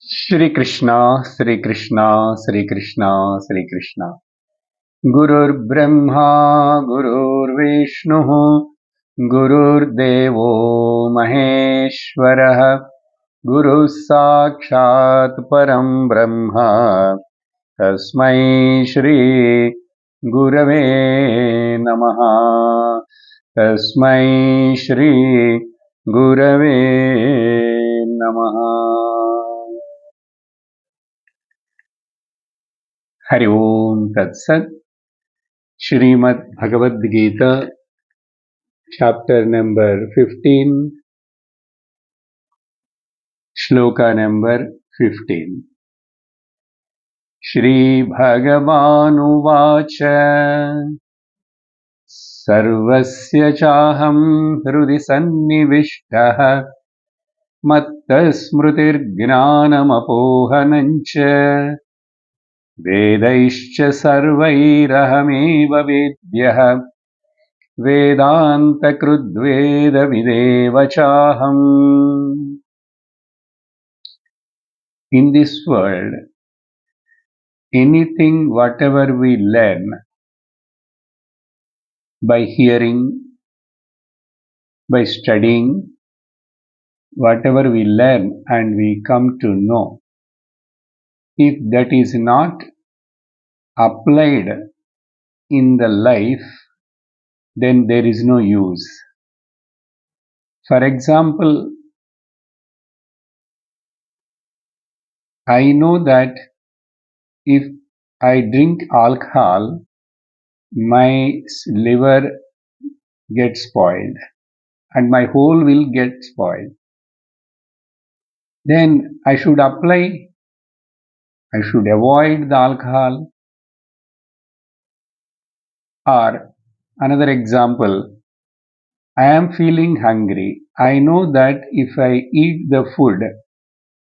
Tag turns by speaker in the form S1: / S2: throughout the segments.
S1: Shri Krishna, Shri Krishna, Shri Krishna, Shri Krishna. Gurur Brahma, Gurur Vishnu, Gurur Devo Maheshwara, Guru Sakshat Param Brahma, Tasmai Shri Gurave Namaha, Tasmai Shri Gurave Namaha. Hari Om Tat Sat. Srimad Bhagavad Gita, chapter number 15, shloka number 15. Shri Bhagavanuvacha Sarvasya Chaham Hrudi Sannivishtaha Matta Smrutir Gnanamapohanancha Vedaischa Sarvairahameva Vedyah Vedanta Krudveda Videva Chaham. In this world, anything, whatever we learn by hearing, by studying, whatever we learn and we come to know, if that is not applied in the life, then there is no use. For example, I know that if I drink alcohol, my liver gets spoiled and my whole will get spoiled. Then I should avoid the alcohol. Or another example, I am feeling hungry. I know that if I eat the food,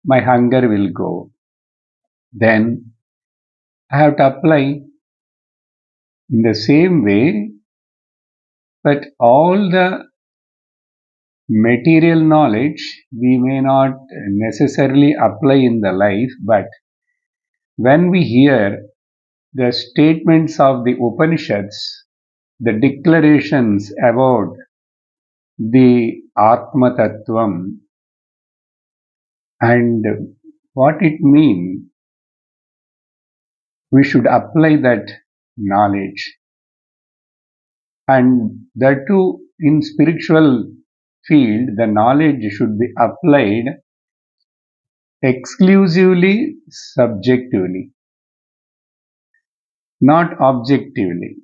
S1: my hunger will go. Then I have to apply in the same way, but all the material knowledge we may not necessarily apply in the life, but when we hear the statements of the Upanishads, the declarations about the Atma Tattvam and what it means, we should apply that knowledge. And that too, in spiritual field, the knowledge should be applied exclusively subjectively, not objectively.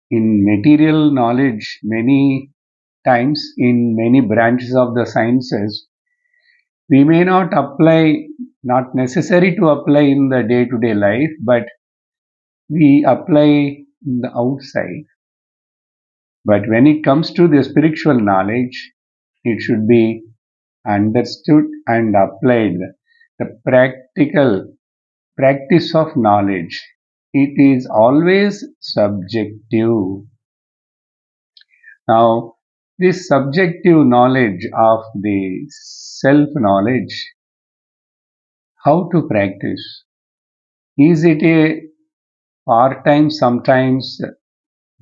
S1: In material knowledge, many times in many branches of the sciences, we may not apply, not necessary to apply in the day-to-day life, but we apply in the outside. But when it comes to the spiritual knowledge, it should be understood and applied. The practical practice of knowledge, it is always subjective. Now, this subjective knowledge of the self-knowledge, how to practice? Is it a part-time, sometimes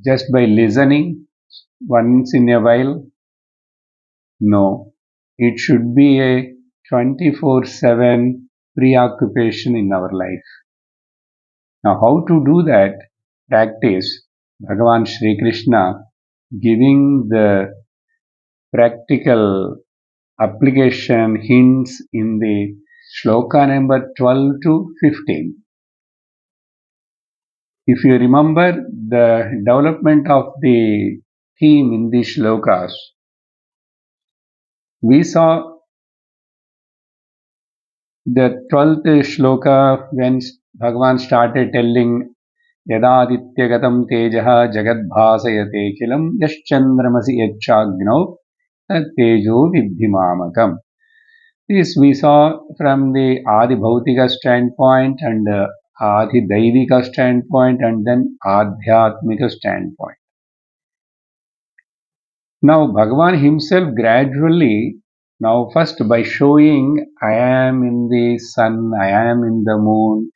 S1: just by listening once in a while? No. It should be a 24/7 preoccupation in our life. Now, how to do that practice? Bhagavan Shri Krishna giving the practical application hints in the shloka number 12 to 15. If you remember the development of the theme in these shlokas, we saw the 12th shloka when Bhagavan started telling Yadadityagatam tejaha jagadbhasayate kilam yaschandramasi yachagno tat tejo vidhimamakam. This we saw from the Adi Bhautika standpoint and Adi Daivika standpoint and then Adhyatmika standpoint. Now Bhagavan himself gradually Now, first by showing I am in the sun, I am in the moon,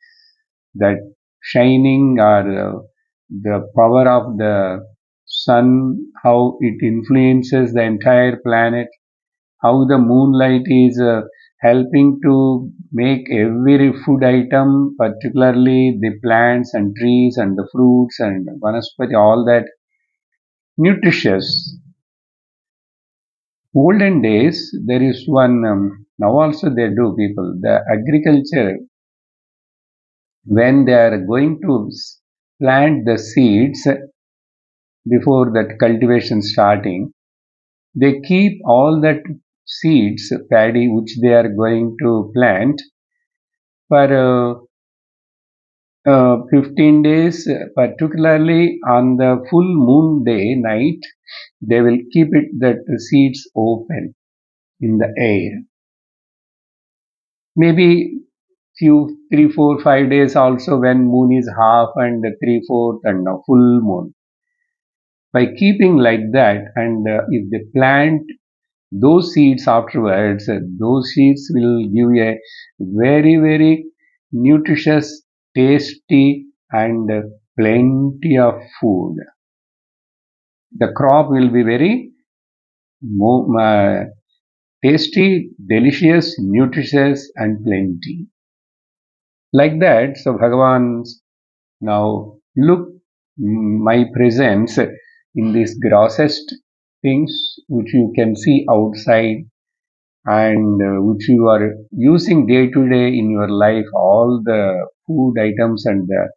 S1: that shining or the power of the sun, how it influences the entire planet, how the moonlight is helping to make every food item, particularly the plants and trees and the fruits and vanaspati, all that nutritious. Olden days, there is one, now also they do people, the agriculture, when they are going to plant the seeds before that cultivation starting, they keep all that seeds, paddy, which they are going to plant for 15 days, particularly on the full moon day night, they will keep it that seeds open in the air. Maybe few 3, 4, 5 days also when moon is half and 3/4 and now full moon. By keeping like that, and if they plant those seeds afterwards, those seeds will give a very nutritious, tasty, and plenty of food. The crop will be very tasty, delicious, nutritious, and plenty. Like that, so Bhagavan now look my presence in these grossest things which you can see outside and which you are using day to day in your life, all the food items and the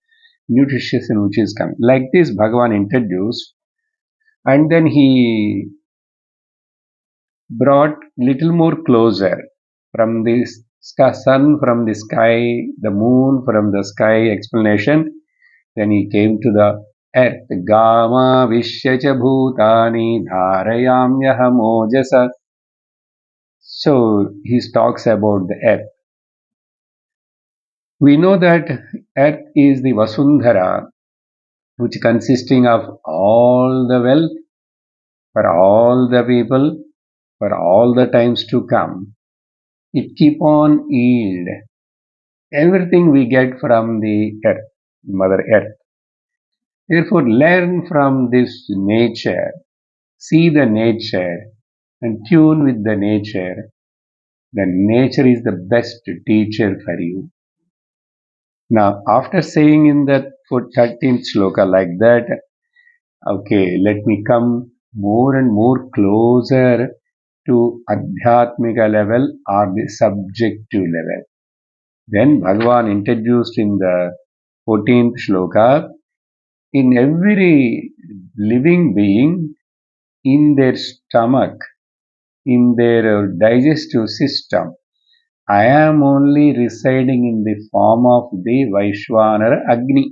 S1: nutrition which is coming. Like this, Bhagavan introduced, and then he brought little more closer from the sun from the sky, the moon from the sky explanation. Then he came to the earth. Gama vishyacha bhutani dharayamyaham. So he talks about the earth. We know that earth is the Vasundhara, which consisting of all the wealth for all the people for all the times to come. It keep on yield everything we get from the earth, Mother Earth. Therefore, learn from this nature, see the nature, and tune with the nature. The nature is the best teacher for you. Now, after saying in that 13th sloka like that, okay, let me come more and more closer to Adhyatmika level or the subjective level. Then Bhagavan introduced in the 14th shloka, in every living being, in their stomach, in their digestive system, I am only residing in the form of the Vaishwanara Agni,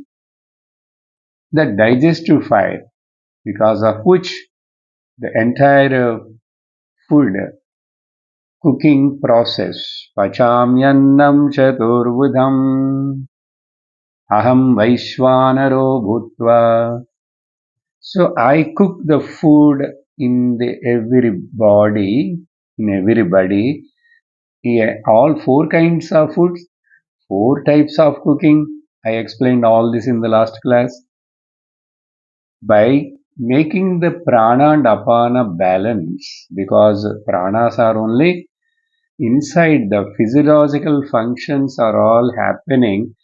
S1: the digestive fire, because of which the entire food cooking process, Pachamyannam Chaturvudham, Aham Vaishwanaro Bhutva. So I cook the food in the everybody, in everybody, yeah, all four kinds of foods, four types of cooking. I explained all this in the last class. By making the prana and apana balance, because pranas are only inside, the physiological functions are all happening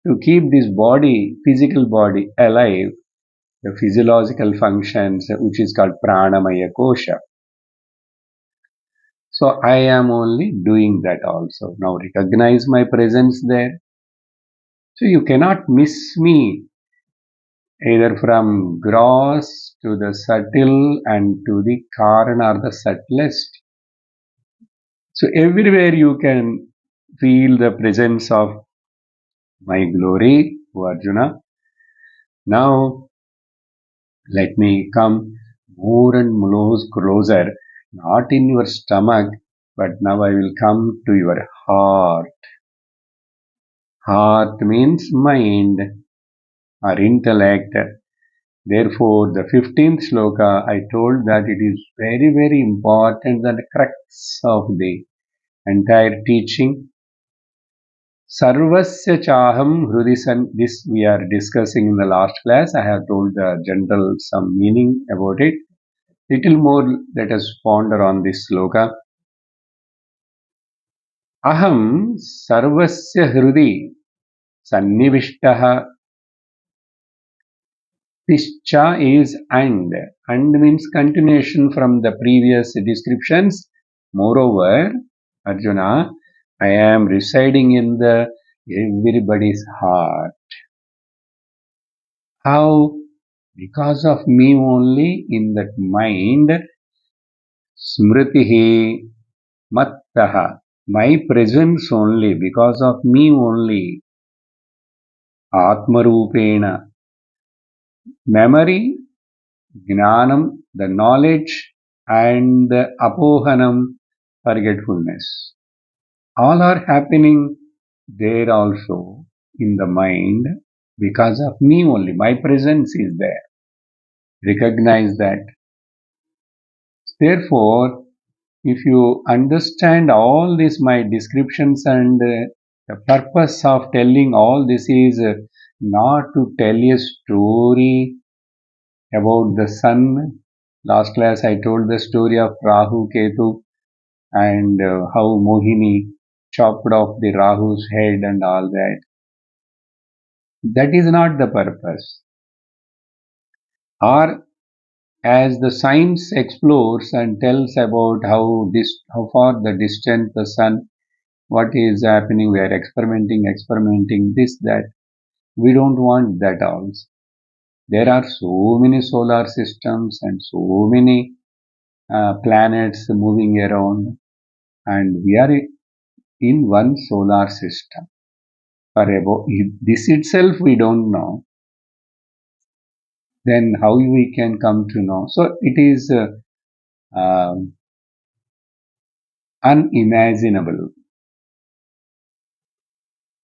S1: to keep this body, physical body alive, the physiological functions which is called pranamaya kosha. So I am only doing that also. Now recognize my presence there. So you cannot miss me either from gross to the subtle and to the karana or the subtlest. So everywhere you can feel the presence of my glory, O Arjuna. Now let me come more and more closer, not in your stomach, but now I will come to your heart. Heart means mind or intellect. Therefore, the 15th sloka, I told that it is very, very important, and the crux of the entire teaching. Sarvasya chaham hrudisan. This we are discussing in the last class. I have told the general some meaning about it. Little more, let us ponder on this sloka. Aham sarvasya hrudi sannivishtaha. This cha is and. And means continuation from the previous descriptions. Moreover, Arjuna, I am residing in the everybody's heart. How? Because of me only in that mind, smritihi mattaha, my presence only, because of me only, atmarupena, memory, gnanam, the knowledge, and the apohanam, forgetfulness. All are happening there also in the mind because of me only. My presence is there. Recognize that. Therefore, if you understand all these my descriptions and the purpose of telling all this is not to tell a story about the sun. Last class I told the story of Rahu Ketu and how Mohini chopped off the Rahu's head and all that. That is not the purpose. Or as the science explores and tells about how far the distant the sun, what is happening, we are experimenting this, that. We don't want that also. There are so many solar systems and so many planets moving around, and we are in one solar system. For about this itself we don't know, then how we can come to know? So it is unimaginable,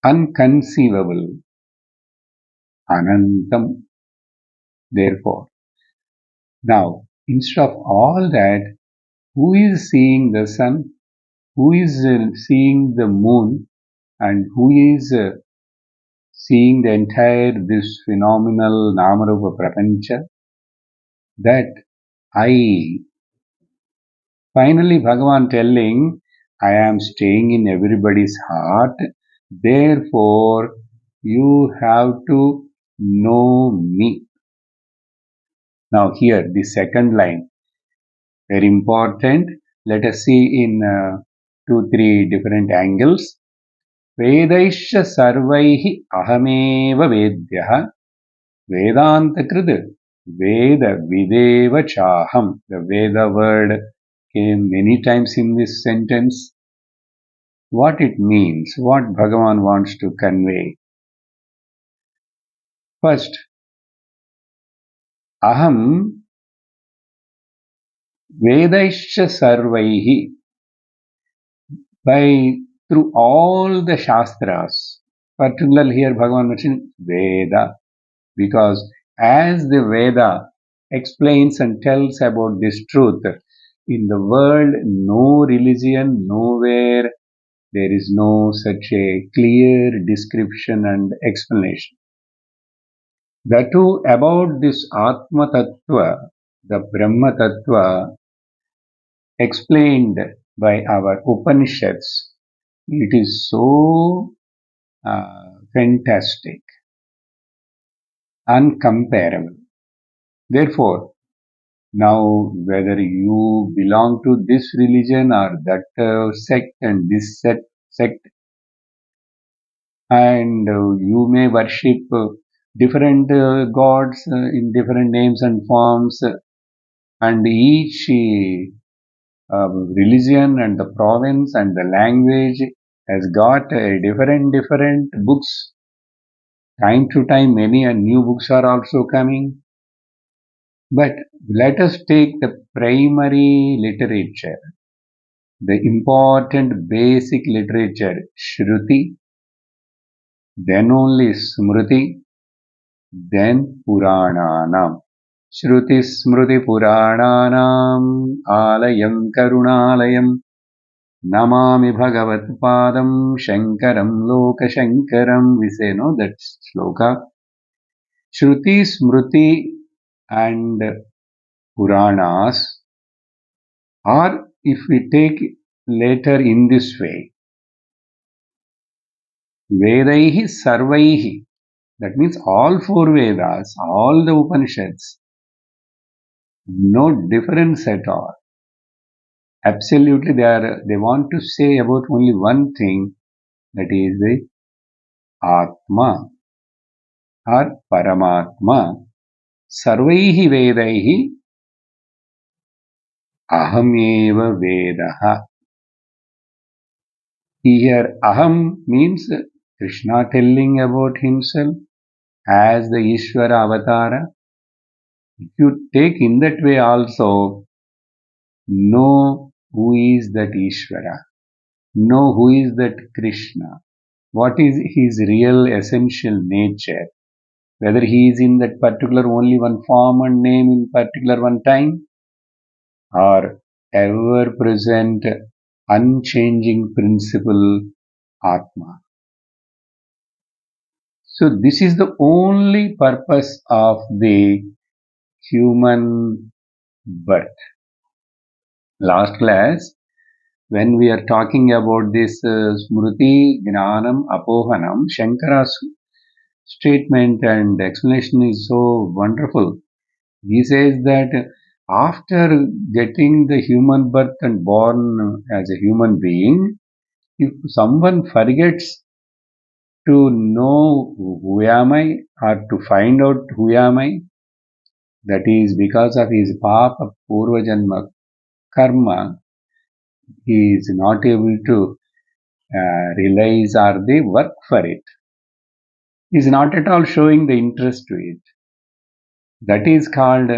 S1: unconceivable, anantam. Therefore, now instead of all that, who is seeing the sun? Who is seeing the moon? And who is seeing the entire this phenomenal Namarupa Prapancha? That I. Finally, Bhagavan telling, I am staying in everybody's heart. Therefore, you have to know me. Now here, the second line, very important. Let us see in 2-3 different angles. Vedaisha sarvaihi ahameva vedyah Vedanta-krid Veda videva chaham. The Veda word came many times in this sentence. What it means, what Bhagavan wants to convey. First, aham vedaischa sarvaihi. Through all the Shastras, particularly here Bhagavan mentioned Veda, because as the Veda explains and tells about this truth, in the world no religion, nowhere there is no such a clear description and explanation. The two about this Atma Tattva, the Brahma Tattva, explained by our Upanishads, it is so fantastic, uncomparable. Therefore, now whether you belong to this religion or that sect and this sect, and you may worship different gods in different names and forms, and each religion and the province and the language has got different books. Time to time many and new books are also coming. But let us take the primary literature, the important basic literature, Shruti, then only Smriti, then Purananam. श्रुतिस्मृतिपुराणानाम् आलयं करुणालयं नमामि भगवत्पादं शङ्करं लोकशङ्करं. We say, no, that sloka. Shruti, Smriti and Puranas, or if we take later in this way, Vedaihi Sarvaihi, that means all four Vedas, all the Upanishads, no difference at all. Absolutely, they want to say about only one thing, that is the Atma or Paramatma. Sarvaihi Vedaihi Ahameva Vedaha. Here Aham means Krishna telling about himself as the Ishvara Avatara. If you take in that way also, know who is that Ishvara, know who is that Krishna, what is his real essential nature, whether he is in that particular only one form and name in particular one time, or ever present unchanging principle Atma. So this is the only purpose of the human birth. Last class, when we are talking about this Smriti, Gnanam, Apohanam, Shankara's statement and explanation is so wonderful. He says that after getting the human birth and born as a human being, if someone forgets to know who am I or to find out who am I, that is because of his papa purva janma karma, he is not able to realize or they work for it. He is not at all showing the interest to it. That is called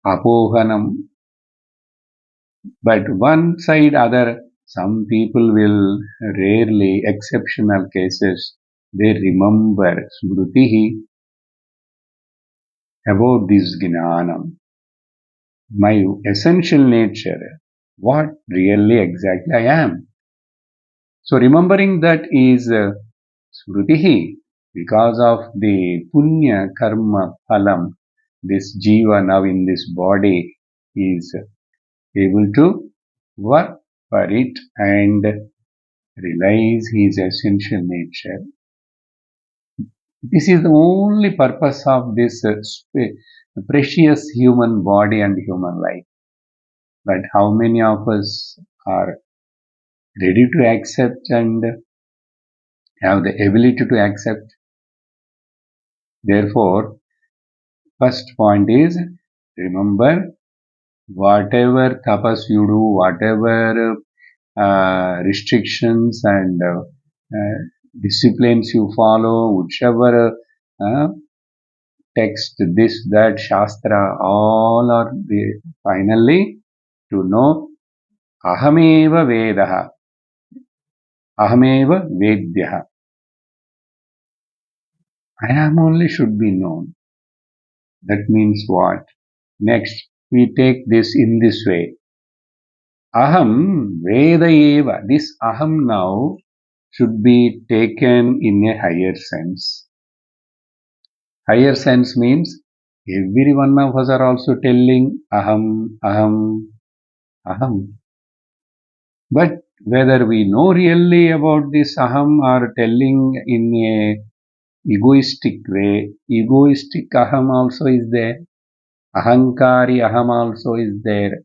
S1: apohanam. But one side other, some people will rarely, exceptional cases, they remember smritihi about this gnanam, my essential nature, what really exactly I am. So remembering that is smritihi, because of the punya karma phalam, this jiva now in this body is able to work for it and realize his essential nature. This is the only purpose of this precious human body and human life. But how many of us are ready to accept and have the ability to accept? Therefore, first point is, remember, whatever tapas you do, whatever restrictions and disciplines you follow, whichever text, this, that, shastra, all are finally to know ahameva vedaha, ahameva vedyaha. I am only should be known. That means what? Next, we take this in this way. Aham veda eva. This aham now should be taken in a higher sense. Higher sense means every one of us are also telling aham, aham, aham. But whether we know really about this aham or telling in a egoistic way, egoistic aham also is there. Ahankari aham also is there.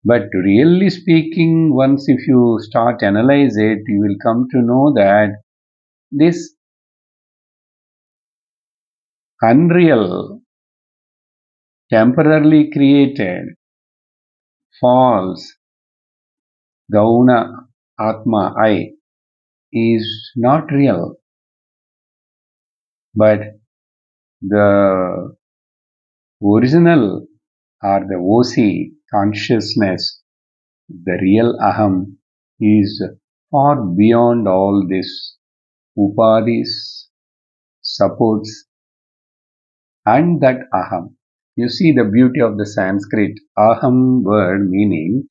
S1: But really speaking, once if you start analyze it, you will come to know that this unreal, temporarily created, false, gauna, atma, I, is not real. But the original or the OC consciousness, the real aham, is far beyond all this upadis, supports, and that aham. You see the beauty of the Sanskrit aham word meaning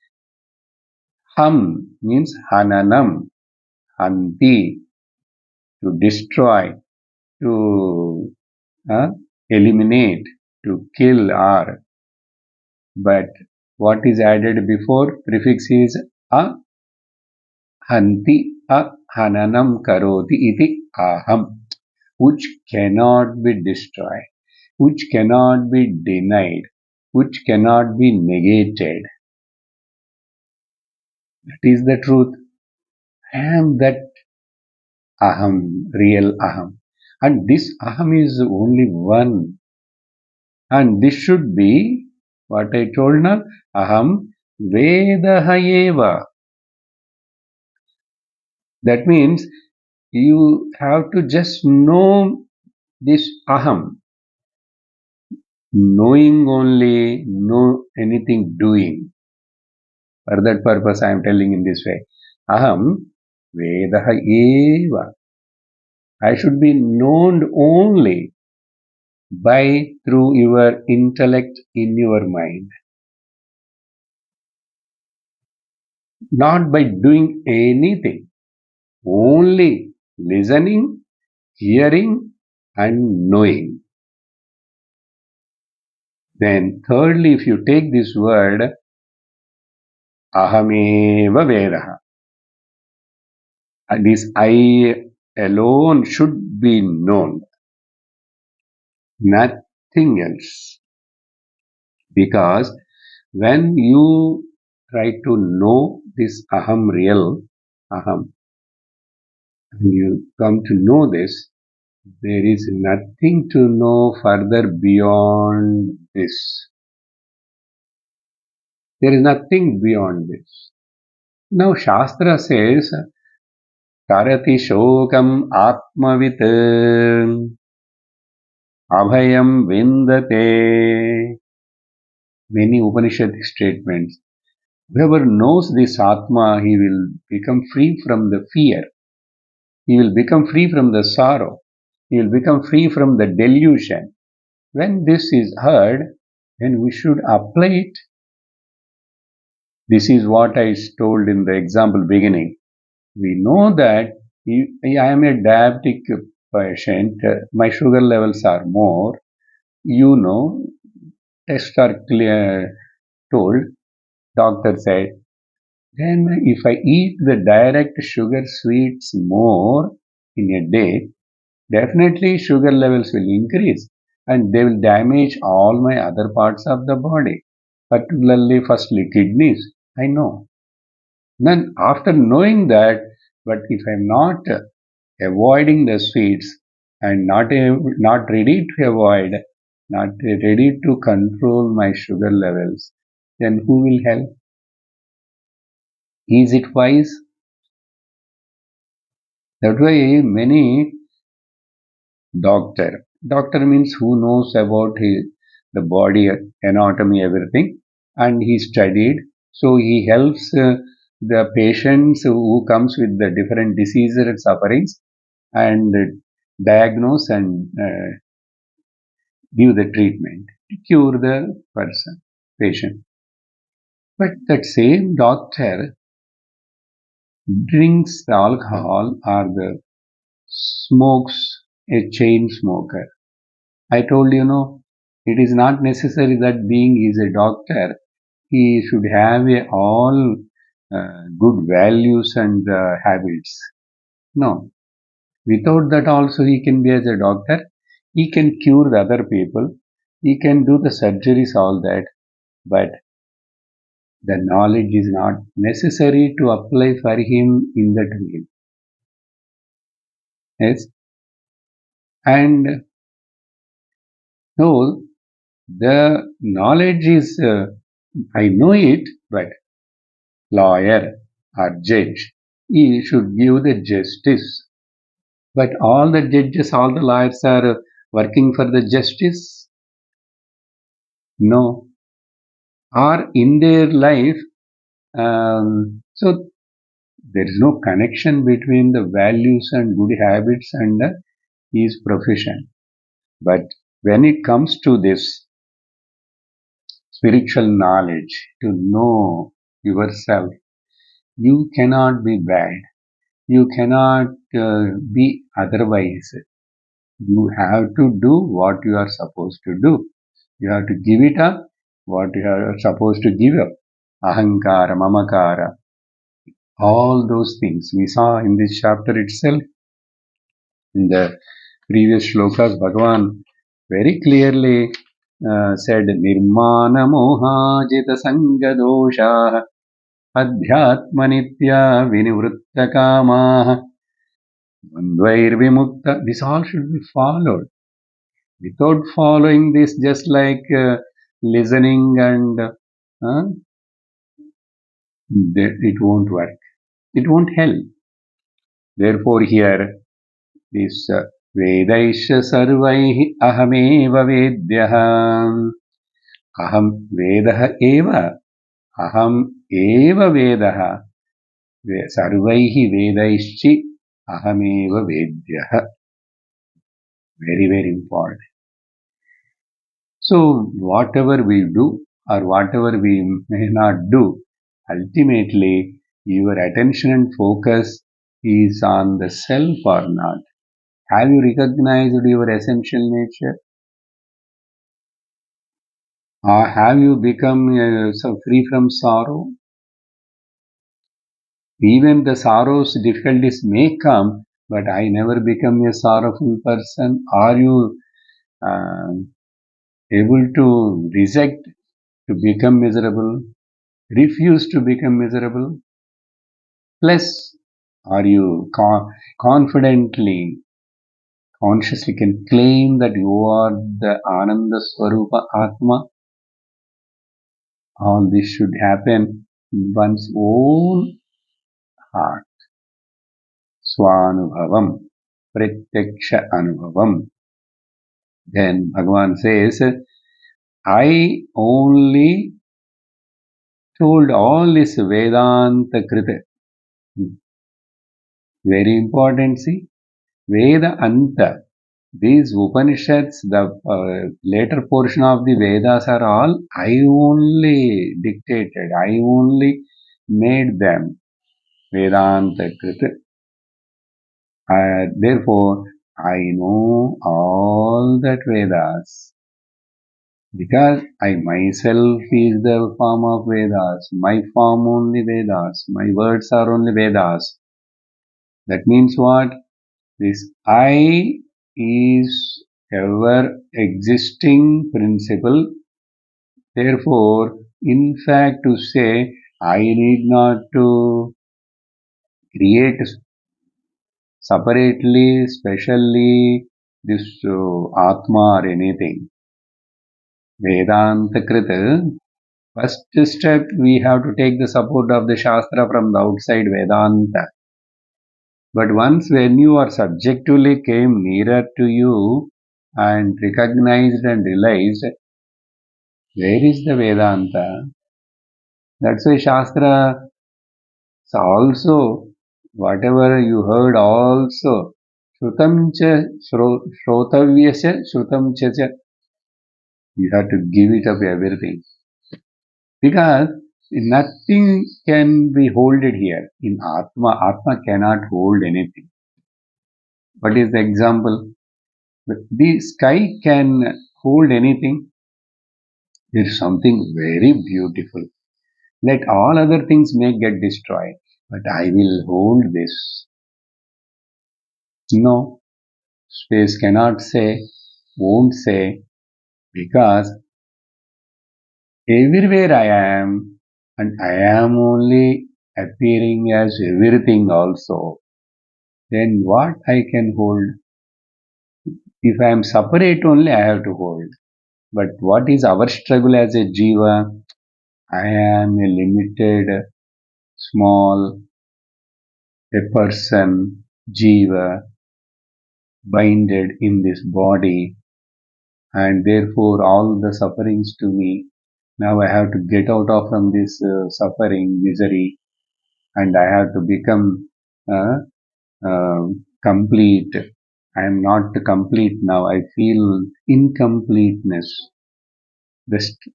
S1: ham means hananam, hanti, to destroy, to eliminate, to kill or. But what is added before prefix is a, hanti, a hananam karoti iti aham, which cannot be destroyed, which cannot be denied, which cannot be negated. That is the truth. I am that aham, real aham. And this aham is only one. And this should be what I told now. Aham Vedaha eva. That means you have to just know this aham. Knowing only, no anything doing. For that purpose I am telling in this way. Aham Vedaha eva. I should be known only by through your intellect in your mind, not by doing anything, only listening, hearing and knowing. Then thirdly, if you take this word ahameva vedaha, this I alone should be known, nothing else. Because when you try to know this aham real, aham, and you come to know this, there is nothing to know further beyond this. There is nothing beyond this. Now Shastra says, Karati Shokam Atmavit Abhayam Vindate. Many Upanishad statements. Whoever knows this Atma, he will become free from the fear. He will become free from the sorrow. He will become free from the delusion. When this is heard, then we should apply it. This is what I told in the example beginning. We know that if I am a diabetic patient, my sugar levels are more. You know, tests are clear, told, doctor said. Then if I eat the direct sugar sweets more in a day, definitely sugar levels will increase and they will damage all my other parts of the body, particularly firstly kidneys. I know. Then after knowing that, but if I'm not avoiding the sweets and not ready to avoid, not ready to control my sugar levels, then who will help? Is it wise? That way many doctor means who knows about the body anatomy, everything, and he studied, so he helps the patients who comes with the different diseases and sufferings and diagnose and give the treatment to cure the patient. But that same doctor drinks the alcohol or the smokes a chain smoker. I told it is not necessary that being is a doctor, he should have all good values and habits. No, without that also he can be as a doctor. He can cure the other people. He can do the surgeries, all that. But the knowledge is not necessary to apply for him in that way. Yes. And so the knowledge is, I know it, but lawyer or judge, he should give the justice. But all the judges, all the lawyers are working for the justice? No. Or in their life, so there is no connection between the values and good habits and his profession. But When it comes to this spiritual knowledge, to know yourself, you cannot be bad. You cannot be otherwise. You have to do what you are supposed to do. You have to give it up what you are supposed to give up. Ahankara, mamakara, all those things we saw in this chapter itself. In the previous shlokas, Bhagavan very clearly said, Nirmana mohajita sanga dosha adhyatma nitya vinivritta kamaha Dvair vimukta. This all should be followed. Without following this, just like listening and it won't work. It won't help. Therefore, here this Vedaisha sarvaihi ahameva vedyah. Aham vedah eva. Aham eva vedah. Sarvaihi vedaischi ahameva vedyah. Very, very important. So, whatever we do or whatever we may not do, ultimately your attention and focus is on the self or not. Have you recognized your essential nature? Or have you become so free from sorrow? Even the sorrows, difficulties may come, but I never become a sorrowful person. Are you uh, able to reject to become miserable? Refuse to become miserable? Plus, are you confidently, consciously can claim that you are the Ananda Swarupa Atma? All this should happen in one's own heart. Swanubhavam, Pratyaksha Anubhavam. Then Bhagavan says, I only told all this Vedanta Krita. Very important, see? Veda Anta. These Upanishads, the later portion of the Vedas are all I only dictated, I only made them. Vedanta Krita. Therefore, I know all that Vedas. Because I myself is the form of Vedas. My form only Vedas. My words are only Vedas. That means what? This I is ever existing principle. Therefore, in fact, to say I need not to create separately, specially this Atma or anything. Vedanta Krita, first step we have to take the support of the Shastra from the outside Vedanta. But once when you are subjectively came nearer to you and recognized and realized, where is the Vedanta? That's why Shastra also, whatever you heard also, Shrutam cha Shrotavyasya Shrutam cha. You have to give it up everything. Because nothing can be holded here. In Atma, Atma cannot hold anything. What is the example? The sky can hold anything. There is something very beautiful. Let all other things may get destroyed, but I will hold this. No, space cannot say, won't say, because everywhere I am, and I am only appearing as everything also. Then what I can hold? If I am separate only, I have to hold. But what is our struggle as a jiva? I am a limited, small, a person, jiva, binded in this body, and therefore all the sufferings to me. Now I have to get out of from this suffering, misery, and I have to become complete I am not complete now. I feel incompleteness.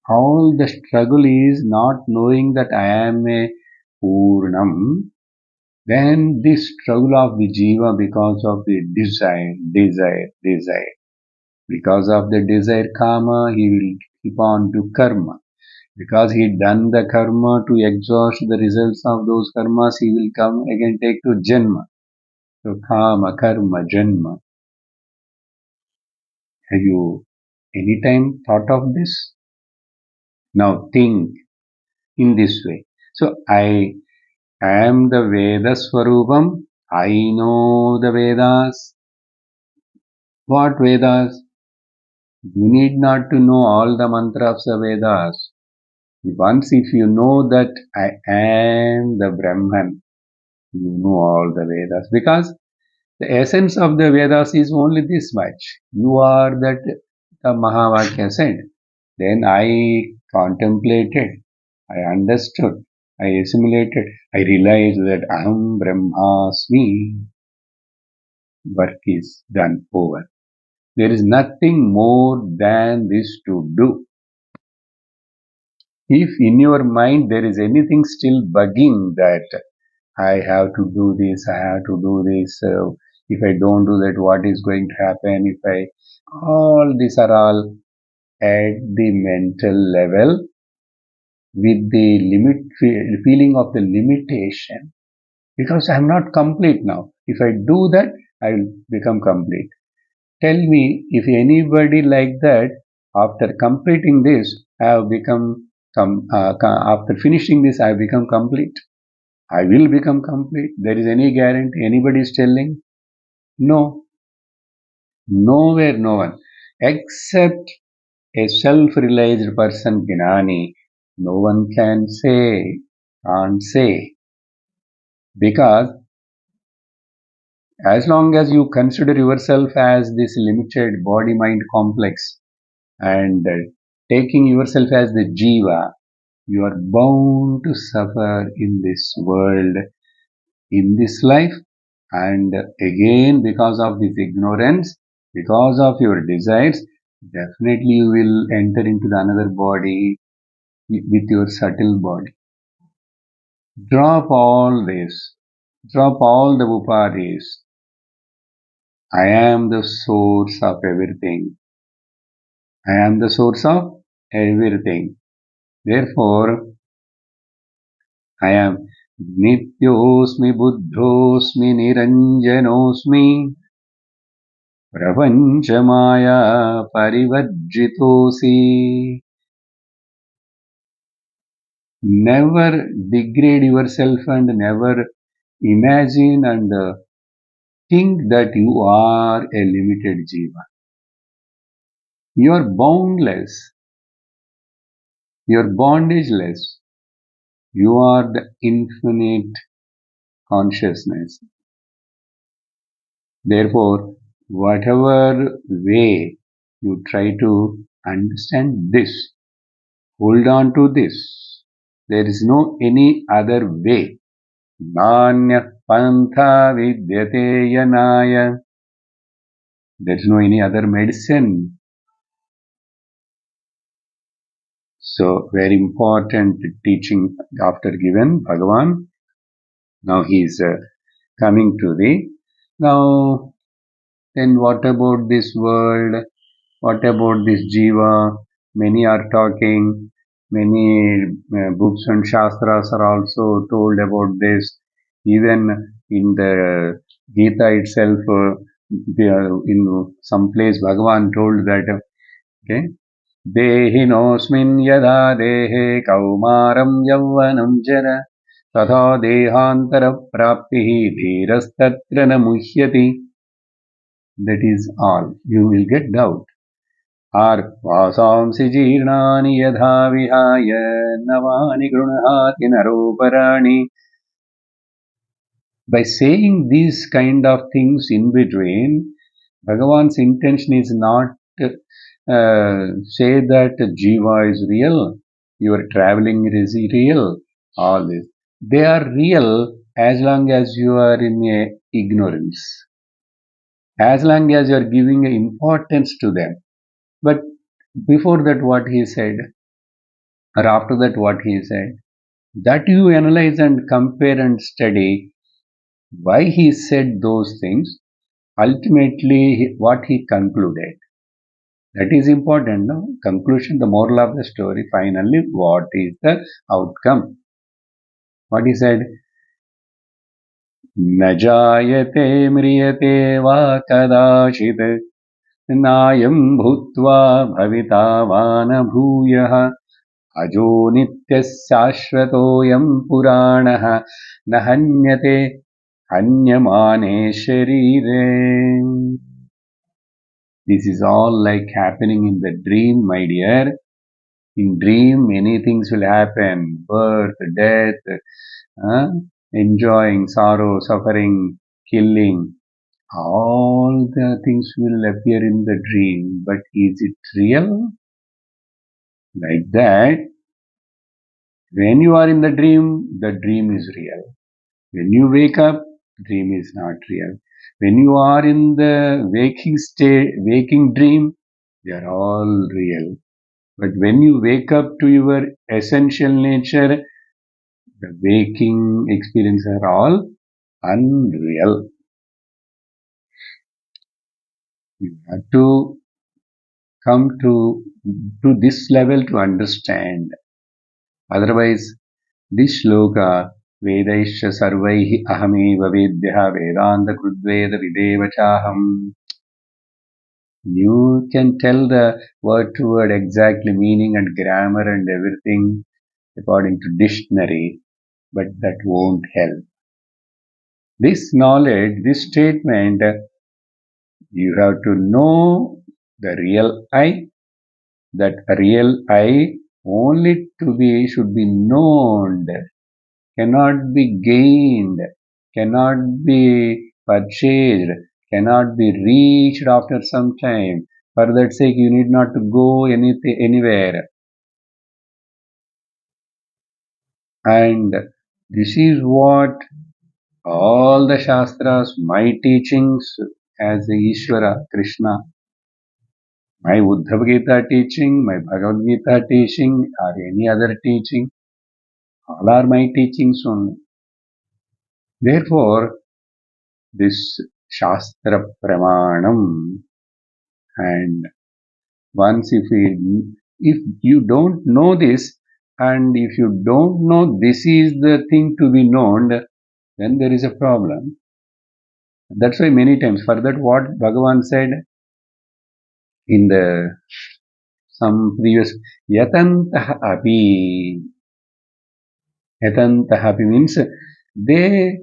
S1: All the struggle is not knowing that I am a Purnam. Then this struggle of the Jiva because of the desire. Because of the desire karma, he will keep on to karma. Because he done the karma to exhaust the results of those karmas, he will come again take to Janma. So karma, karma, Janma. Have you any time thought of this? Now think in this way. So I am the Veda Swarupam. I know the Vedas. What Vedas? You need not to know all the mantras of Vedas. Once if you know that I am the Brahman, you know all the Vedas. Because the essence of the Vedas is only this much. You are that the Mahavakya said. Then I contemplated, I understood, I assimilated, I realized that Aham Brahmasmi. Work is done over. There is nothing more than this to do. If in your mind there is anything still bugging that I have to do this, I have to do this, if I don't do that, what is going to happen? All these are all at the mental level with the feeling of the limitation. Because I am not complete now. If I do that, I will become complete. Tell me if anybody like that, after completing this, I have become, after finishing this, I have become complete. I will become complete. There is any guarantee anybody is telling? No. Nowhere, no one. Except a self-realized person, Gnani, no one can't say. Because as long as you consider yourself as this limited body-mind complex and taking yourself as the jiva, you are bound to suffer in this world, in this life, and again because of this ignorance, because of your desires, definitely you will enter into the another body with your subtle body. Drop all this. Drop all the upadhis. I am the source of everything. I am the source of everything. Therefore, I am Nityosmi Buddhosmi Niranjanosmi Prapanchamaya Parivarjitosi. Never degrade yourself and never imagine and think that you are a limited jiva. You are boundless. You are bondageless. You are the infinite consciousness. Therefore, whatever way you try to understand this, hold on to this. There is no any other way. Nanya pantha vidyate yanaya. There is no any other medicine. So, very important teaching after given, Bhagavan. Now he is coming to the. Now, then what about this world? What about this jiva? Many are talking. Many books and shastras are also told about this. Even in the Gita itself, in some place, Bhagavan told that, okay, देहिनोऽस्मिन् यदा देहे कौमारं यौवनं जर तथा देहान्तरप्राप्तिः धीरस्तत्र न मुह्यति. That is all. You will get doubt. आर्वासांसि जीर्णानि यथा विहाय नवानि गृह्णाति नरोपराणि. By saying these kind of things in between, Bhagavan's intention is not say that jiva is real, your traveling is real, all this. They are real as long as you are in a ignorance. as long as you are giving importance to them. But before that, what he said, or after that, what he said, that you analyze and compare and study why he said those things, ultimately, what he concluded. That is important, no? Conclusion, the moral of the story, finally, what is the outcome? What he said, न जायते म्रियते वा कदाचित् नायं भूत्वा भविता वा न भूयः अजो नित्यः शाश्वतोऽयं पुराणः न हन्यते हन्यमाने शरीरे. This is all like happening in the dream, my dear. In dream, many things will happen. Birth, death, uh, enjoying, sorrow, suffering, killing. All the things will appear in the dream. But is it real? Like that, when you are in the dream is real. When you wake up, dream is not real. When you are in the waking state, waking dream, they are all real. But when you wake up to your essential nature, the waking experiences are all unreal. You have to come to this level to understand. Otherwise, this shloka, Vedaisha sarvaihi ahameva vedya vedanta krudveda videva chaham. You can tell the word to word exactly meaning and grammar and everything according to dictionary, but that won't help. This knowledge, this statement, you have to know the real I. That real I only to be should be known, cannot be gained, cannot be purchased, cannot be reached after some time. For that sake, you need not to go anywhere. And this is what all the Shastras, my teachings as the Ishvara, Krishna, my Uddhava Gita teaching, my Bhagavad Gita teaching, or any other teaching, all are my teachings only. Therefore, this Shastra Pramanam, and once if you don't know this, and if you don't know this is the thing to be known, then there is a problem. That's why many times, for that what Bhagavan said in the some previous, Yatantah api. Yatantah api means they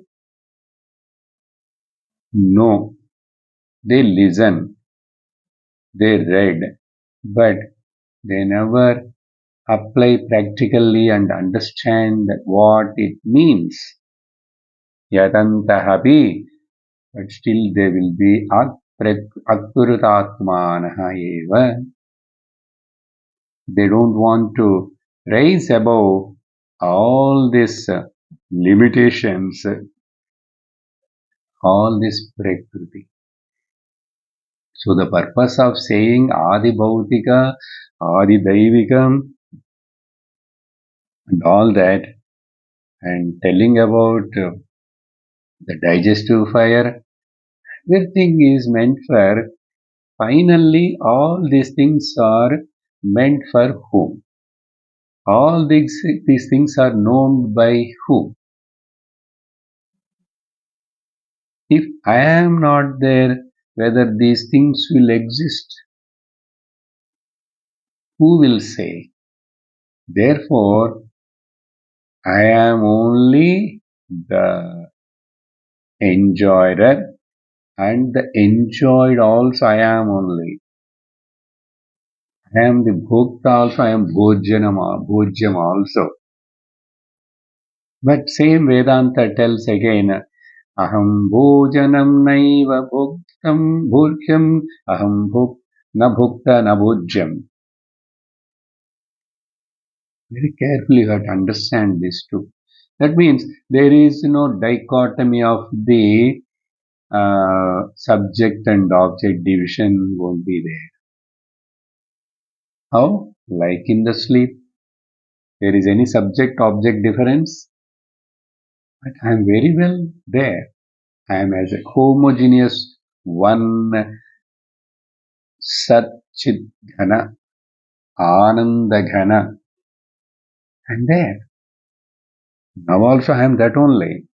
S1: know, they listen, they read, but they never apply practically and understand what it means. Yatantah api, but still they will be akprutatmanaha eva. They don't want to rise above all these limitations, all this prakriti. So the purpose of saying Adi Bhautika, Adi Daivikam, and all that, and telling about the digestive fire, everything is meant for, finally, all these things are meant for whom? All these things are known by whom? If I am not there, whether these things will exist, who will say? Therefore, I am only the enjoyer, and the enjoyed also I am only. I am the bhokta also, I am bhojyam also. But same Vedanta tells again, aham bhojanam naiva bhoktam bhurkyam aham na bhokta na bhojyam. Very carefully you have to understand this too. That means there is no dichotomy of the subject and object division won't be there. How? Like in the sleep, there is any subject object difference, but I am very well there. I am as a homogeneous one Sat Chit Ghana, Ananda Ghana. And there. Now also I am that only.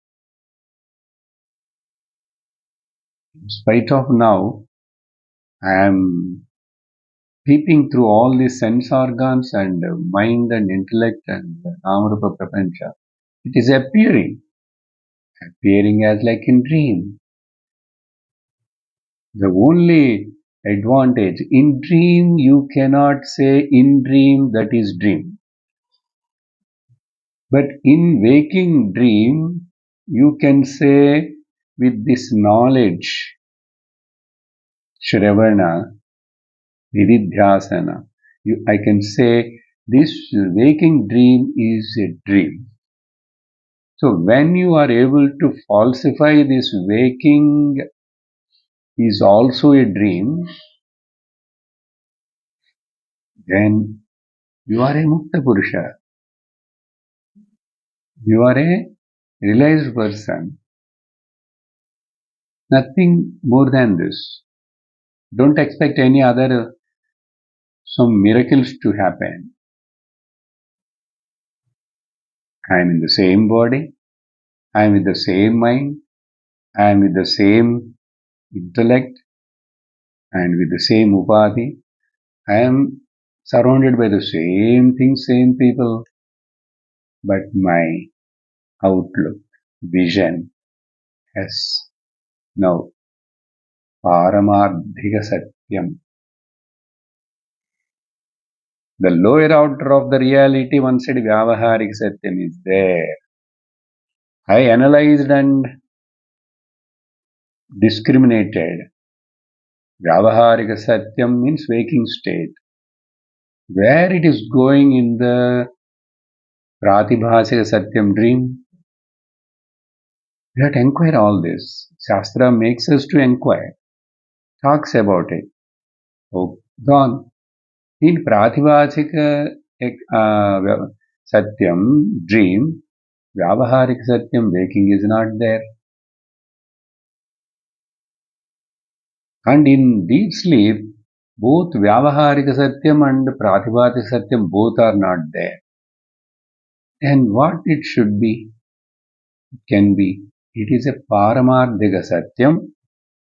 S1: In spite of now, I am peeping through all these sense organs and mind and intellect and Namarupa Prapancha. It is appearing as like in dream. The only advantage in dream, you cannot say in dream that is dream. But in waking dream, you can say with this knowledge, Shravana, Nididhyasana, I can say this waking dream is a dream. So when you are able to falsify this waking is also a dream, then you are a Mukta Purusha. You are a realized person. Nothing more than this. Don't expect any other some miracles to happen. I am in the same body. I am with the same mind. I am with the same intellect and with the same upadhi. I am surrounded by the same things, same people, but my outlook, vision has now Paramadhika Satyam. The lower outer of the reality, one said Vyavaharik Satyam is there. I analyzed and discriminated. Vyavaharika Satyam means waking state. Where it is going in the Pratibhasika Satyam dream, we have to inquire all this. Shastra makes us to inquire, talks about it. Oh, gone. In Pratibhasika Satyam dream, Vyavaharika Satyam waking is not there. And in deep sleep, both Vyavaharika Satyam and Pratibhasika Satyam both are not there. And what it should be, it can be. It is a Paramarthika Satyam,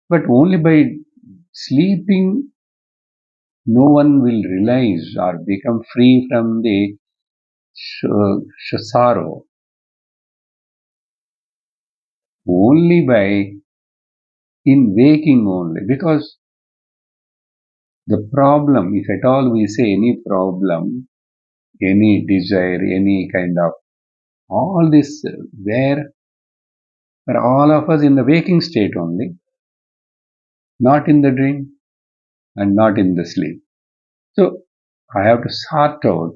S1: but only by sleeping no one will realize or become free from the sorrow. Only by in waking only, because the problem, if at all we say any problem, any desire, any kind of all this, where for all of us in the waking state only, not in the dream and not in the sleep. So I have to sort out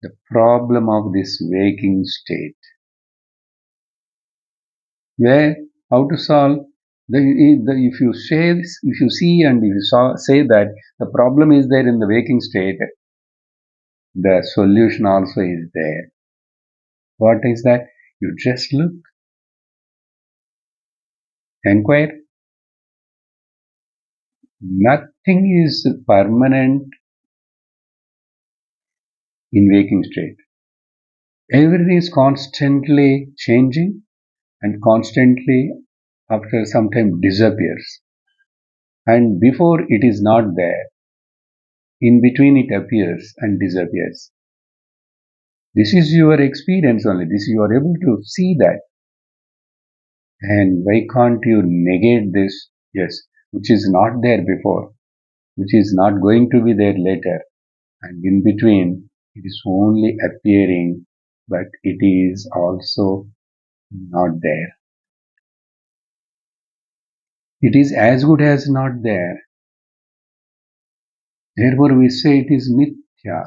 S1: the problem of this waking state. Where how to solve if you say this, if you see and if you say that the problem is there in the waking state, the solution also is there. What is that? You just look, inquire. Nothing is permanent in waking state. Everything is constantly changing and constantly after some time disappears. And before it is not there. In between it appears and disappears. This is your experience only. This you are able to see that. And why can't you negate this? Yes, which is not there before, which is not going to be there later. And in between, it is only appearing, but it is also not there. It is as good as not there. Therefore, we say it is mithya.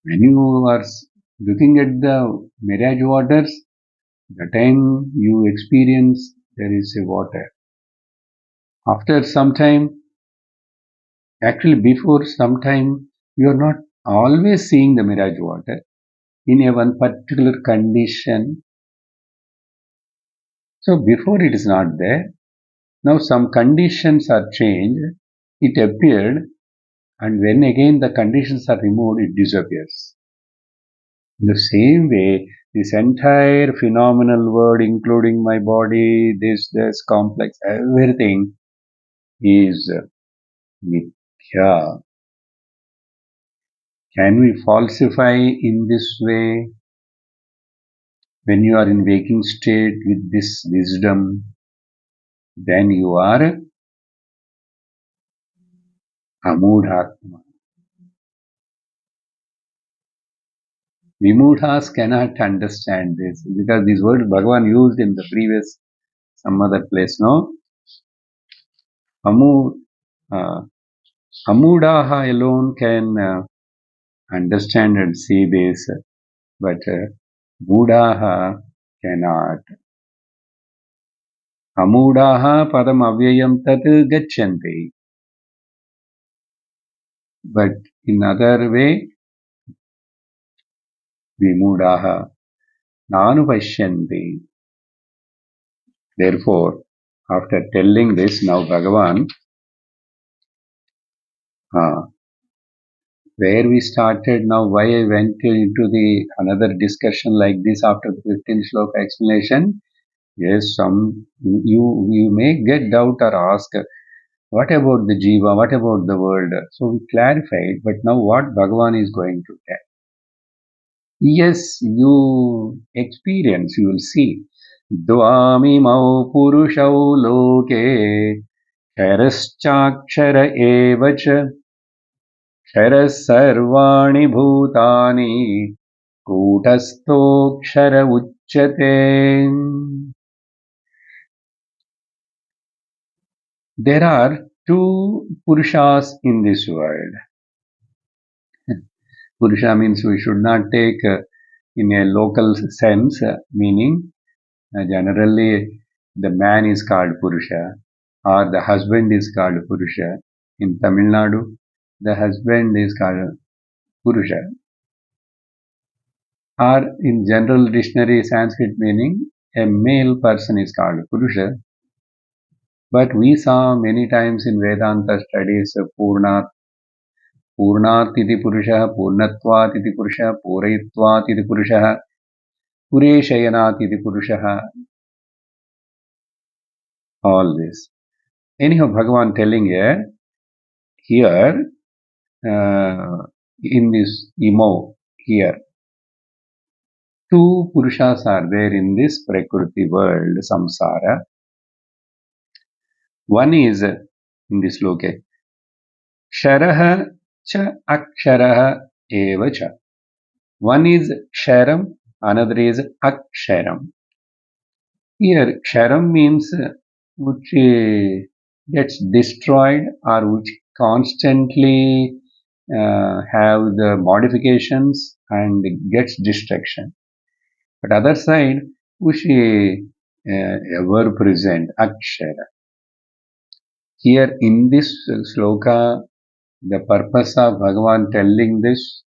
S1: When you are looking at the mirage waters, the time you experience there is a water. After some time, actually before some time, you are not always seeing the mirage water in a one particular condition. So before it is not there. Now some conditions are changed. It appeared, and when again the conditions are removed, it disappears. In the same way, this entire phenomenal world, including my body, this complex, everything is mithya. Can we falsify in this way? When you are in waking state with this wisdom, then you are amudhatma. Vimudhas cannot understand this because these words Bhagavan used in the previous some other place, no? Amudaha alone can understand and see this, but Mudaha cannot. Amudaha padam avyayam tat gachanti. But in other way, Vimudaha nanupashyanti. Therefore, after telling this, now Bhagavan, where we started, now why I went into the another discussion like this after the 15th sloka explanation. Yes, you may get doubt or ask, what about the jiva? What about the world? So we clarified, but now what Bhagavan is going to tell? Yes, you experience, you will see. Dvamimau purushau loke ksharaschakshara eva cha kshara sarvani bhutani kutastokshara uchyate. There are two Purushas in this world. Purusha means we should not take in a local sense, meaning generally the man is called Purusha or the husband is called Purusha. In Tamil Nadu, the husband is called Purusha. Or in general dictionary Sanskrit meaning, a male person is called Purusha. But we saw many times in Vedanta studies Purnat iti Purushah, Purnatvat iti Purushah, Purayitvat iti Purushah, Pureshayanat iti Purushah, all this. Anyhow, Bhagavan telling here, in this Imo, here, two Purushas are there in this Prakriti world, Samsara. One is in this loke, Ksharaha cha Aksharaha eva cha. One is Ksharam, another is Aksharam. Here, Ksharam means which gets destroyed or which constantly have the modifications and gets destruction. But other side, which ever present, Akshara. Here in this sloka, the purpose of Bhagavan telling this,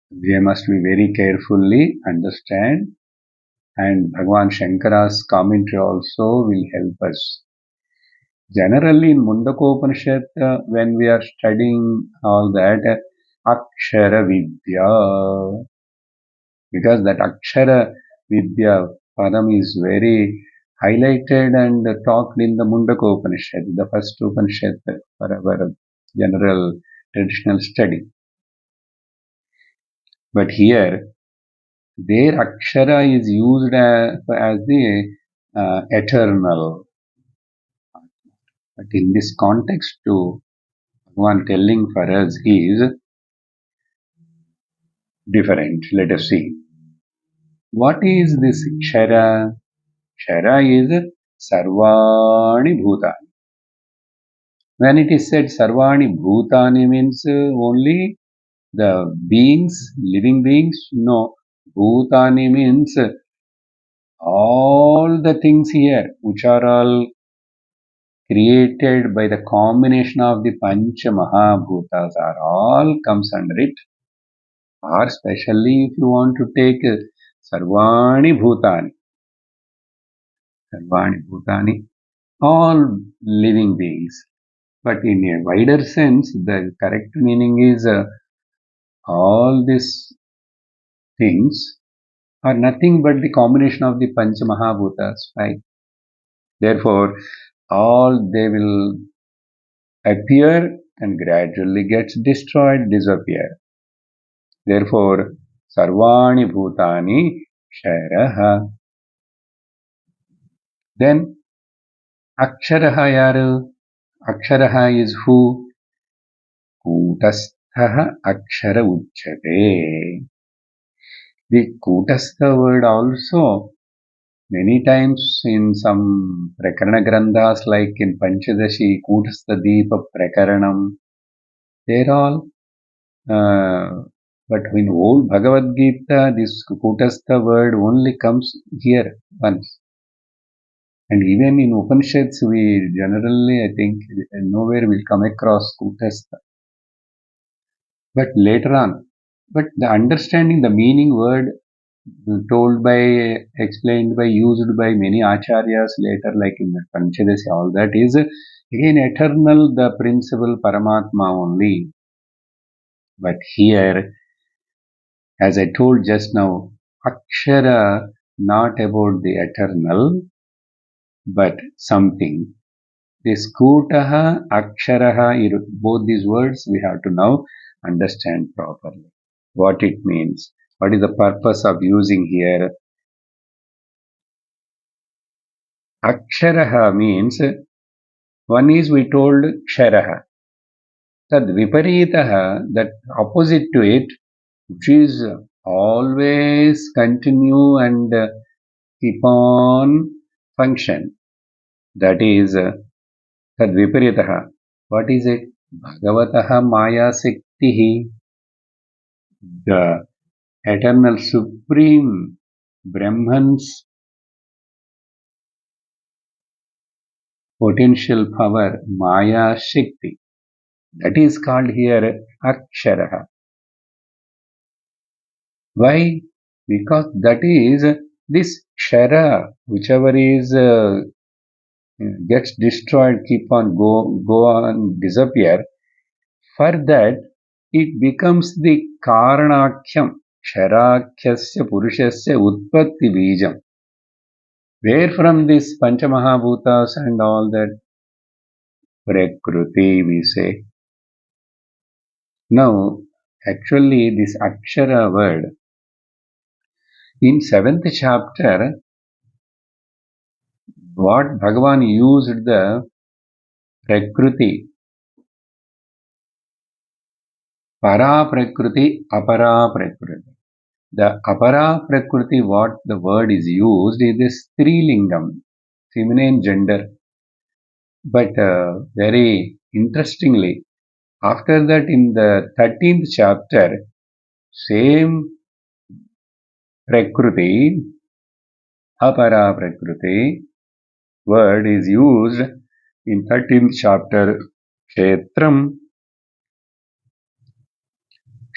S1: we must be very carefully understand, and Bhagavan Shankara's commentary also will help us. Generally in Mundakopanishad, when we are studying all that, Akshara Vidya, because that Akshara Vidya Padam is very highlighted and talked in the Mundakopanishad, the first Upanishad for our general traditional study. But here, their Akshara is used as the eternal. But in this context too, one telling for us is different. Let us see. What is this Kshara? Kshara is Sarvani Bhutani. When it is said Sarvani Bhutani means only the beings, living beings? No. Bhutani means All the things here, which are all created by the combination of the Pancha Mahabhutas, are all comes under it. Or especially if you want to take Sarvani Bhutani, Sarvani Bhutani, all living beings. But in a wider sense, the correct meaning is all these things are nothing but the combination of the Pancha Mahabhutas, right? Therefore, all they will appear and gradually gets destroyed, disappear. Therefore, Sarvani Bhutani Ksharaha. Then, Aksharaha yaru? Aksharaha is who? Kutasthaha Akshara Uchyate. The Kutastha word also many times in some Prakarana Granthas like in Panchadashi, Kutastha Deepa Prakaranam, they're all, but in whole Bhagavad Gita, this Kutastha word only comes here once. And even in Upanishads, we generally, I think, nowhere will come across Kutastha. But later on, but the understanding, the meaning word told by, explained by, used by many acharyas later, like in the Panchadasi, all that is again eternal, the principle Paramatma only. But here, as I told just now, Akshara, not about the eternal, but something. This Kutaha, Aksharaha, both these words we have to now understand properly. What it means. What is the purpose of using here? Aksharaha means, one is we told Ksharaha. Tad Viparitaha, that opposite to it, which is always continue and keep on function. That is Tad Viparitaha. What is it? Bhagavataha Maya Siktihi. The eternal supreme Brahman's potential power, Maya Shakti. That is called here Aksharaha. Why? Because that is this Kshara, whichever is gets destroyed, keep on go on disappear. For that, it becomes the Karanakhyam, Ksharakhyasya Purushasya Utpatti Bijam. Where from this Panchamahabhutas and all that Prakruti we say. Now, actually this Akshara word, in 7th chapter, what Bhagavan used the Prakruti, Para Prakruti, Apara Prakruti. The Apara Prakruti, what the word is used, is the Strilingam, feminine gender. But very interestingly, after that in the 13th chapter, same Prakruti, Apara Prakruti, word is used in 13th chapter, Kshetram.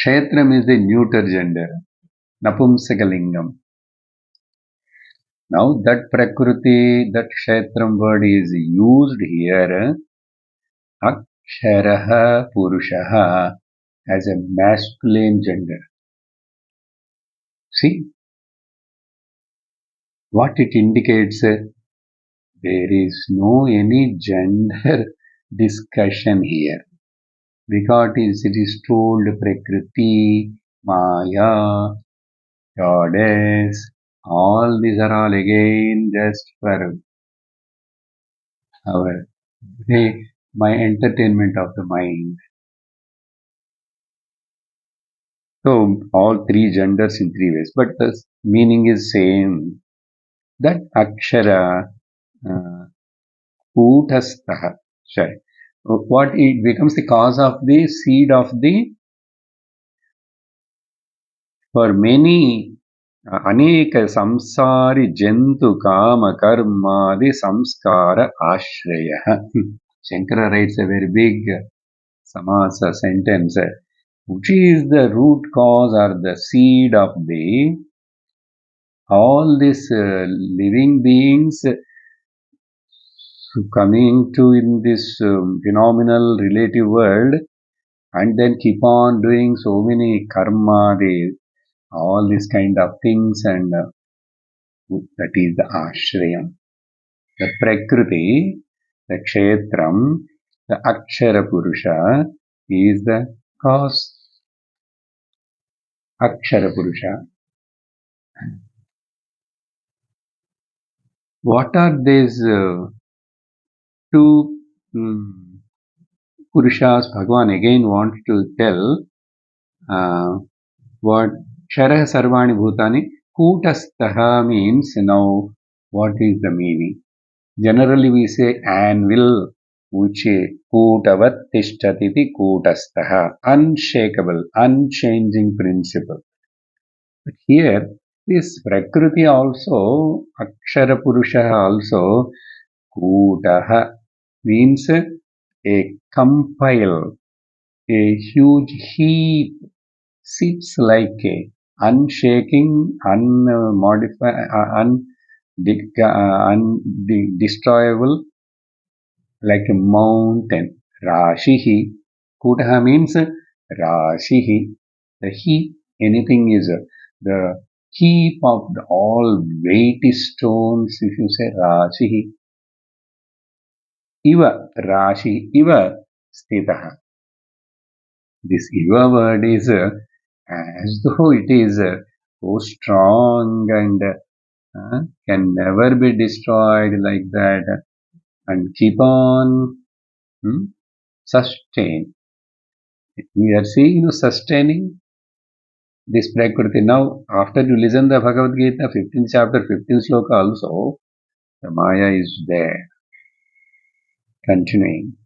S1: Kshetram is the neuter gender, Napumsakalingam. Now that Prakriti, that Kshetram word is used here, Aksharaha Purushaha, as a masculine gender. See, what it indicates, there is no any gender discussion here. Because it is told Prakriti, Maya, goddess, all these are all again just for our my entertainment of the mind. So all three genders in three ways, but the meaning is same. That Akshara Kutastaha. Sorry. What it becomes the cause of the seed of the, for many अनेक संसारि जन्तु काम कर्मादि संस्कार आश्रयः. Shankara writes a very big samasa sentence, which is the root cause or the seed of the all these living beings coming to in this phenomenal relative world and then keep on doing so many karma, all these kind of things, and that is the ashrayam. The prakriti, the kshetram, the akshara purusha is the cause. Akshara purusha. What are these two purushas Bhagavan again wants to tell? What Sharah Sarvani Bhutani Kutastaha means now what is the meaning? Generally we say anvil, which Kutavat Tishtatiti Kutastaha, unshakable, unchanging principle. But here this Prakriti also, Akshara Purusha also, Kutaha means a compile, a huge heap, sits like a unshaking, unmodified, undestroyable, like a mountain. Rashihi. Kutaha means Rashihi. The heap, anything is the heap of the all weighty stones, if you say Rashihi. Iva, Rashi, Iva, Stitaha. This Iva word is as though it is so strong and can never be destroyed like that and keep on sustain. We are seeing sustaining this Prakriti. Now, after you listen the Bhagavad Gita, 15th chapter, 15th sloka also, the Maya is there, continuing.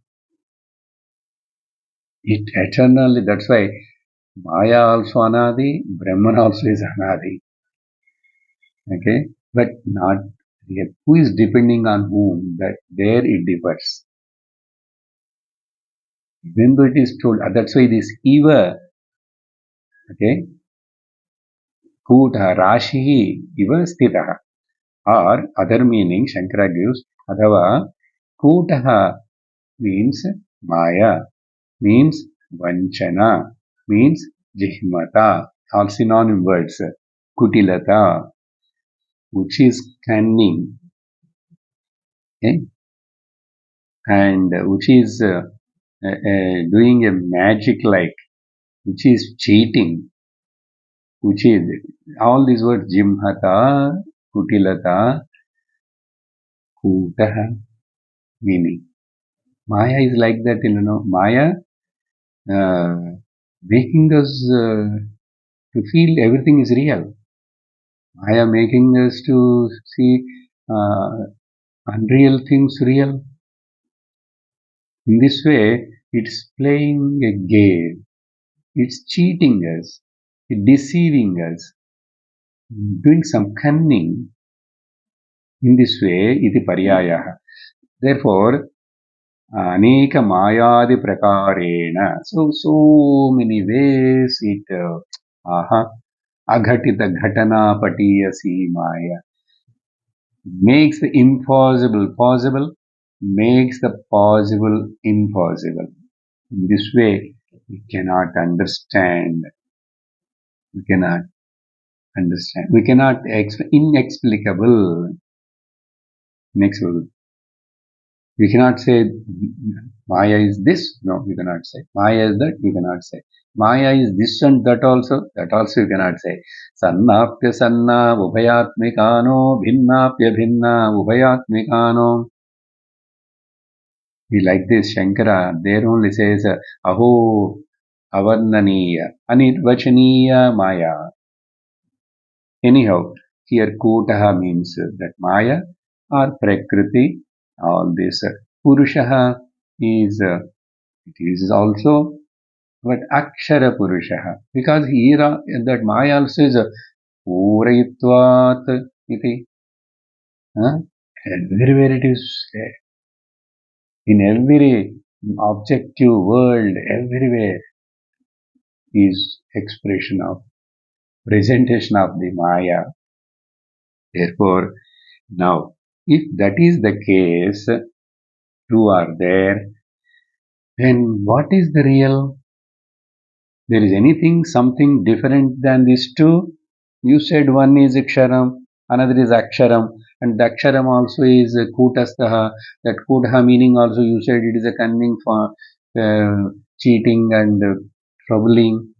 S1: It eternally, that's why Maya also Anadi, Brahman also is Anadi. Okay? But not yet. Who is depending on whom? That there it differs. Even though it is told, that's why this Eva, okay, Kutha, Rashihi, Eva Stitaha. Or other meaning, Shankara gives, Adhava, Kutaha means Maya, means Vanchana, means Jihmata, all synonym words. Kutilata, which is cunning, okay, and which is doing a magic like, which is cheating, which is all these words Jimhata, Kutilata, Kutaha meaning. Maya is like that, Maya making us to feel everything is real. Maya making us to see unreal things real. In this way, it's playing a game. It's cheating us. It's deceiving us. Doing some cunning. In this way, iti paryayaha. Therefore, aneka mayadi prakarena. So many ways it, aghatita ghatana patiyasi maya. Makes the impossible possible, makes the possible impossible. In this way, we cannot understand. We cannot understand. We cannot inexplicable. Inexplicable. We cannot say Maya is this. No, you cannot say. Maya is that. You cannot say. Maya is this and that also. That also you cannot say. Sannapya sanna ubhayatmikano bhinnapya bhinna ubhayatmikano. We like this Shankara. There only says Aho avarnaniya anirvachaniya Maya. Anyhow, here Kutaha means that Maya or Prakriti. All this Purushaha is it is also but Akshara Purushaha, because here that Maya also is पूरयित्वात् iti. Everywhere it is there. In every objective world, everywhere is expression of presentation of the Maya. Therefore, now, if that is the case, two are there, then what is the real? There is anything, something different than these two? You said one is Ksharam, another is Aksharam, and the Aksharam also is Kutastaha. That Kutaha meaning also you said it is a cunning for cheating and troubling,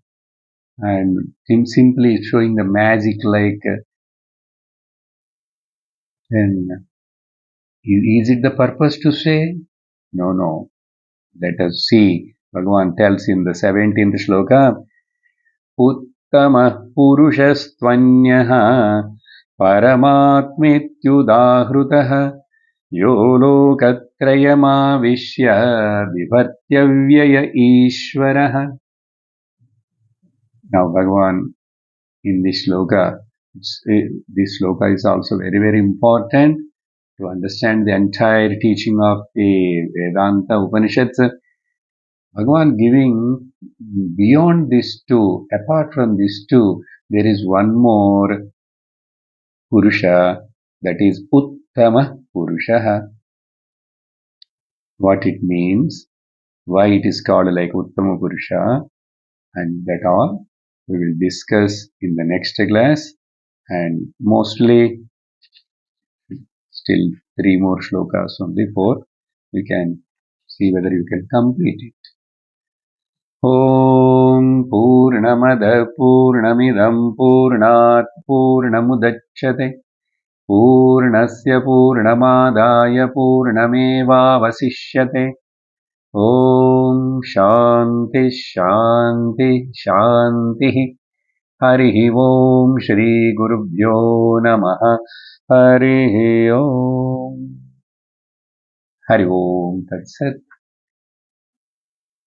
S1: and simply showing the magic like. Then is it the purpose to say? No, no. Let us see. Bhagavan tells in the 17th shloka, उत्तमः पुरुषस्त्वन्यः परमात्मेत्युदाहृतः यो लोकत्रयमाविश्य बिभर्त्यव्यय ईश्वरः. Now Bhagavan in this shloka, this shloka is also very, very important to understand the entire teaching of the Vedanta Upanishads. Bhagavan giving beyond these two, apart from these two, there is one more Purusha, that is Uttama Purusha. What it means, why it is called like Uttama Purusha, and that all we will discuss in the next class. And mostly still 3 more shlokas only, 4. We can see whether you can complete it. ॐ पूर्णमदः पूर्णमिदं पूर्णात् पूर्णमुदच्यते पूर्णस्य पूर्णमादाय पूर्णमेवावशिष्यते. ॐ शान्ति शान्ति शान्तिः. हरिः ॐ श्रीगुरुभ्यो नमः. हरिः ॐ. हरि ओम तत्सत्.